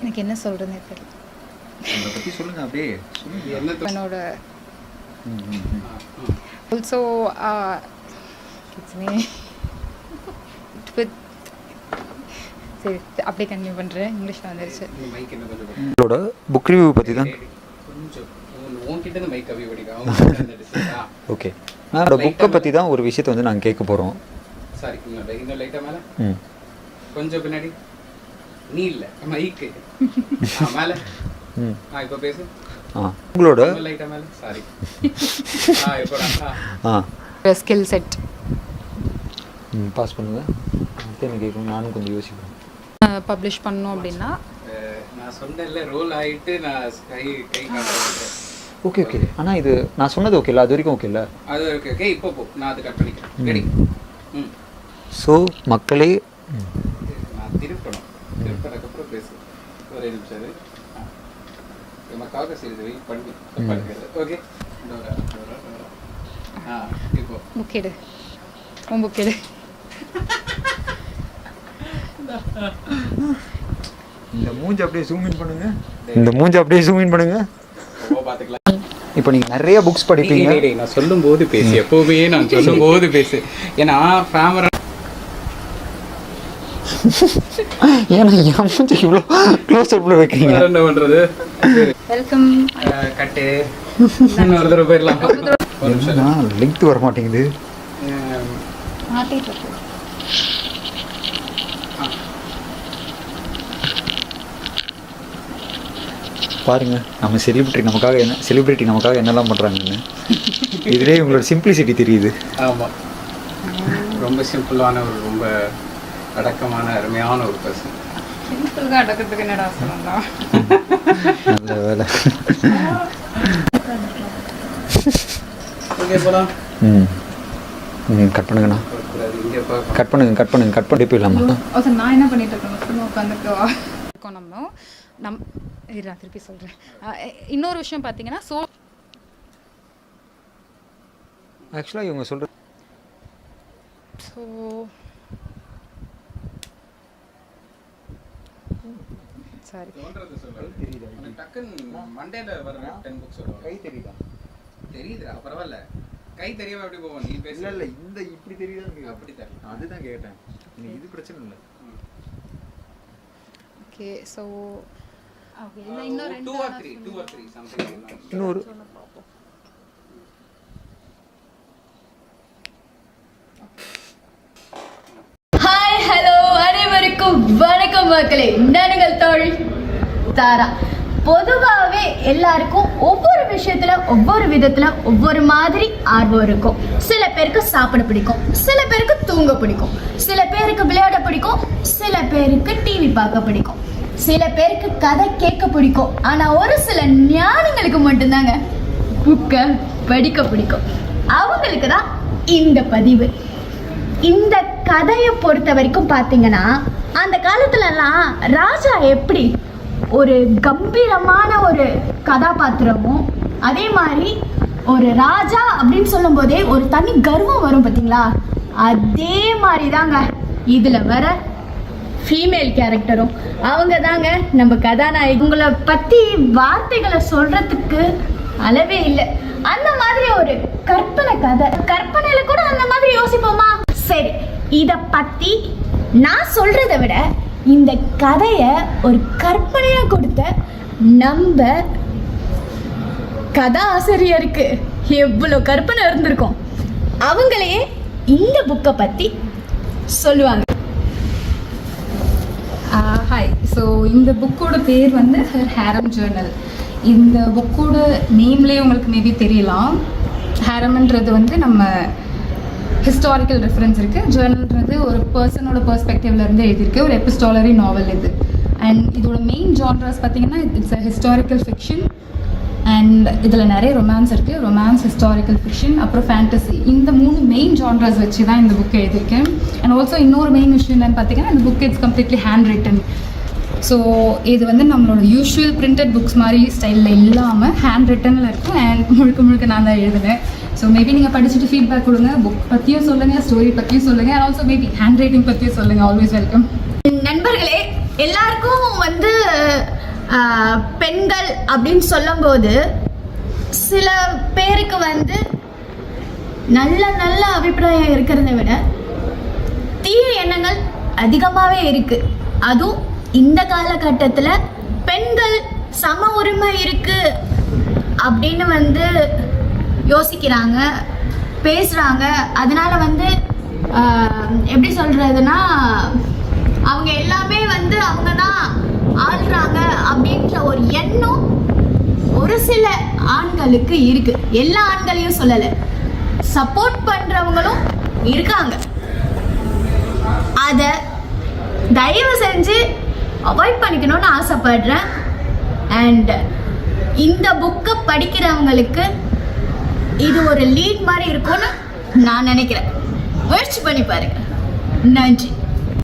எனக்கு என்ன சொல்கிறதுனே தெரியல. அதை பற்றி சொல்லுங்கள் அப்படியே சொல்லுங்கள். என்னோட ஆல்சோ சரி அப்படியே கன்டினியூ பண்ணுறேன். இங்கிலீஷில் வந்துருச்சு. உங்களோட புக் ரிவ்யூ பற்றி தான் ஓகே. நான் புக்கை பற்றி தான் ஒரு விஷயத்தை வந்து நாங்கள் கேட்க போகிறோம். சாரி இன்னும் லைட்டாக மேலே கொஞ்சம் பின்னாடி நீ இல்லை மைக்கு மேலே இப்போ பேசு. உங்களோட லைட்டாக மேலே சாரி ஸ்கில் செட் பாஸ் பண்ணுங்கள். என்ன கேட்கணும் நானும் கொஞ்சம் யோசிப்பேன். பப்ளிஷ் பண்ணோம் அப்படின்னா நான் சொன்னேன்ல ரோல் ஆகிட்டு நான் கை கை காட்டுறேன். Okay okay. ஆனால் இது நான் சொன்னது ஓகே இல்லை, அது வரைக்கும் ஓகே இல்லை? அது ஓகே ஓகே. இப்போ போ, நான் அது கட் பண்ணிக்கிறேன். ரெடி. ஸோ மக்களே நான் திருப்பணும். திருப்பறதுக்கப்புறம் பேசு. ஒரே நிமிஷம் நமக்காக சரி வெயிட் பண்ணி பண்ணுறது. ஓகே இப்போ புக்கெடு உன் புக்கெடு. இந்த மூஞ்சி அப்படியே ஜூம் இன் பண்ணுங்க. இந்த மூஞ்சி அப்படியே ஜூம் இன் பண்ணுங்க. பார்த்துக்கலாம். இப்போ நீங்கள் நிறைய புக்ஸ் படிப்பீங்க. நான் சொல்லும்போது பேசு, எப்போவுமே நான் சொல்லும்போது பேசு. ஏன்னா கேமரா ஏன்னா என் மூஞ்சி இவ்வளோ க்ளோஸ் அப்பில் வைக்கிறீங்க. என்ன பண்ணுறது? வெல்கம். கட்டு இன்னொரு தடவை போயிடலாம். லிங்க் வர மாட்டேங்குது. பாருங்க நம்ம செலிபிரிட்டி நமக்காக என்னெல்லாம் பண்ணுறாங்கன்னு இதுலேயே உங்களோட சிம்பிளிசிட்டி தெரியுது. ஆமாம், ரொம்ப சிம்பிளான ஒரு ரொம்ப அடக்கமான அருமையான ஒரு பர்சன். சிம்பிளாக அடக்கிறதுக்கு என்னடா சொல்லலாம். நல்ல வேலை. ஓகே போகலாம். கட் பண்ணுங்கண்ணா. கட் பண்ணி போயிடலாமா? நான் என்ன பண்ணிட்டு இருக்கேன் உட்காந்துருக்கோம். நம்ம நான் திருப்பி சொல்கிறேன். இன்னொரு விஷயம் பார்த்தீங்கன்னா ஆக்சுவலாக இவங்க சொல்கிற சாரி கை தெரியுதா? தெரியுதுடா, பரவாயில்ல. கை தெரியாம எப்படி போவோம்? நீ பேச இல்லை இந்த இப்படி தெரியுதா? அப்படி தெரியல, அதுதான் கேட்டேன். இது பிரச்சனை இல்லை. ஓகே ஸோ ஓகே இன்னொரு 2 or 3 something. இன்னொரு ஹாய் ஹலோ அனைவருக்கும் வணக்கம் மக்களே. நானுங்கள் தோழி தாரா. பொதுவாகவே எல்லாருக்கும் ஒவ்வொரு விஷயத்துல ஒவ்வொரு விதத்துல ஒவ்வொரு மாதிரி ஆர்வம் இருக்கும். சில பேருக்கு சாப்பிட பிடிக்கும், சில பேருக்கு தூங்க பிடிக்கும், சில பேருக்கு விளையாட பிடிக்கும், சில பேருக்கு டிவி பார்க்க பிடிக்கும், சில பேருக்கு கதை கேட்க பிடிக்கும். ஆனா ஒரு சில ஞானிகளுக்கு மட்டும்தாங்க புக்கை படிக்க பிடிக்கும். அவங்களுக்கு தான் இந்த பதிவு. இந்த கதையை பொறுத்த வரைக்கும் பார்த்தீங்கன்னா அந்த காலத்துலலாம் ராஜா எப்படி ஒரு கம்பீரமான ஒரு கதாபாத்திரமும், அதே மாதிரி ஒரு ராஜா அப்படின்னு சொல்லும் போதே ஒரு தனி கர்வம் வரும் பார்த்தீங்களா, அதே மாதிரி தாங்க இதில் வர ஃபீமேல் கேரக்டரும். அவங்க தாங்க நம்ம கதாநாயகி. உங்களை பற்றி வார்த்தைகளை சொல்கிறதுக்கு அளவே இல்லை. அந்த மாதிரி ஒரு கற்பனை கதை. கற்பனையில் கூட அந்த மாதிரி யோசிப்போமா? சரி, இதை பற்றி நான் சொல்கிறத விட இந்த கதையை ஒரு கற்பனையாக கொடுத்த நம்ம கதாசிரியருக்கு எவ்வளோ கற்பனை இருந்திருக்கும். அவங்களே இந்த புக்கை பற்றி சொல்லுவாங்க. ஹாய். ஸோ இந்த புக்கோட பேர் வந்து ஹர் ஹேரம் ஜேர்னல். இந்த புக்கோட நேம்லேயே உங்களுக்கு மேபி தெரியலாம். ஹேரம்ன்றது வந்து நம்ம ஹிஸ்டாரிக்கல் ரெஃபரன்ஸ் இருக்குது. ஜேர்னல்ன்றது ஒரு பர்சனோட பெர்ஸ்பெக்டிவ்லேருந்து எழுதியிருக்கு ஒரு எபிஸ்டாலரி நாவல் இது. அண்ட் இதோட மெயின் ஜான்ராஸ் பார்த்தீங்கன்னா it's a historical fiction. And இதில் நிறைய ரொமான்ஸ் இருக்குது. ரொமான்ஸ், ஹிஸ்டாரிக்கல் ஃபிக்ஷன், அப்புறம் ஃபேண்டசி. இந்த 3 மெயின் ஜான்ராஸ் வச்சு தான் இந்த புக்கை எழுதியிருக்கேன். அண்ட் ஆல்சோ இன்னொரு மெயின் விஷயம் என்னென்னு பார்த்தீங்கன்னா இந்த book it's completely hand return. So இது வந்து நம்மளோட யூஷுவல் பிரிண்டட் புக்ஸ் மாதிரி ஸ்டைலில் இல்லாமல் ஹேண்ட் ரிட்டனில் இருக்கும். அண்ட் முழுக்க நான் தான் எழுதுவேன். ஸோ மேபி நீங்கள் படிச்சுட்டு ஃபீட்பேக் கொடுங்க. புக் பற்றியும் சொல்லுங்கள், ஸ்டோரி பற்றியும் சொல்லுங்கள், and also maybe hand writing பற்றியும் சொல்லுங்கள். Always welcome. நண்பர்களே, எல்லாருக்கும் வந்து பெண்கள் அப்படின்னு சொல்லும்போது சில பேருக்கு வந்து நல்ல நல்ல அபிப்பிராயம் இருக்கிறத விட தீய எண்ணங்கள் அதிகமாகவே இருக்குது. அதுவும் இந்த காலகட்டத்தில் பெண்கள் சம உரிமை இருக்குது அப்படின்னு வந்து யோசிக்கிறாங்க, பேசுகிறாங்க. அதனால வந்து எப்படி சொல்கிறதுனா, அவங்க எல்லாமே வந்து அவங்க தான் ஆள்றாங்க அப்படின்ற ஒரு எண்ணம் ஒரு சில ஆண்களுக்கு இருக்குது. எல்லா ஆண்களையும் சொல்லலை, சப்போர்ட் பண்ணுறவங்களும் இருக்காங்க. அதை தயவு செஞ்சு அவாய்ட் பண்ணிக்கணும்னு ஆசைப்படுறேன். அண்ட் இந்த புக்கை படிக்கிறவங்களுக்கு இது ஒரு லீட் மாதிரி இருக்கும்னு நான் நினைக்கிறேன். முயற்சி பண்ணி பாருங்க. நன்றி.